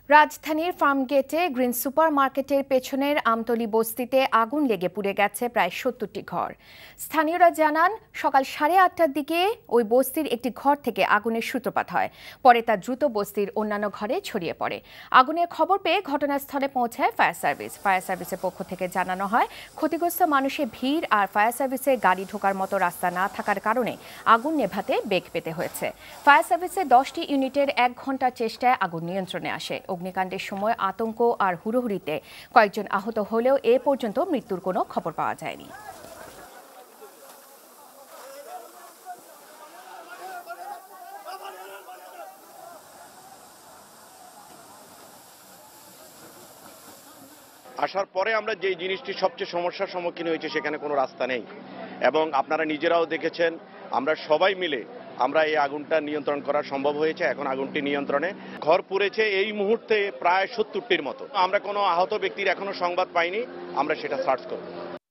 রাজধানীর ফার্মগেটে green super মার্কেটের পেছনের আমতলী বস্তিতে আগুন লেগে পুড়ে গেছে প্রায় ৭০টি ঘর। স্থানীয়রা জানান, সকাল 8:30টার দিকে ওই বস্তির একটি ঘর থেকে আগুনের সূত্রপাত হয়। পরে তা দ্রুত বস্তির অন্যান্য ঘরে ছড়িয়ে পড়ে। আগুনের খবর পেয়ে ঘটনাস্থলে পৌঁছায় ফায়ার সার্ভিস। ফায়ার সার্ভিসের পক্ষ থেকে জানানো হয়, ক্ষতিগ্রস্ত মানুষের ভিড় আর ফায়ার সার্ভিসের গাড়ি ঢোকার মতো রাস্তা না থাকার কারণে আগুন নেভাতে বেগ পেতে হয়েছে। ফায়ার সার্ভিসের 10টি ইউনিটের 1 ঘণ্টার চেষ্টায় আগুন নিয়ন্ত্রণে আসে। অগ্নিকাণ্ডের সময় আতঙ্ক আর হুড়োহুড়িতে কয়েকজন আহত হলেও এ পর্যন্ত মৃত্যুর কোনো খবর পাওয়া যায়নি। আসার পরে আমরা যে জিনিসটি সবচেয়ে সমস্যার সম্মুখীন হয়েছে, সেখানে কোনো রাস্তা নেই এবং আপনারা নিজেরাও দেখেছেন, আমরা সবাই মিলে আমরা এই আগুনটা নিয়ন্ত্রণ করা সম্ভব হয়েছে। এখন আগুনটি নিয়ন্ত্রণে। ঘর পুড়েছে এই মুহূর্তে প্রায় ৭০টির মতো। আমরা কোনো আহত ব্যক্তির এখনো সংবাদ পাইনি, আমরা সেটা সার্চ করব।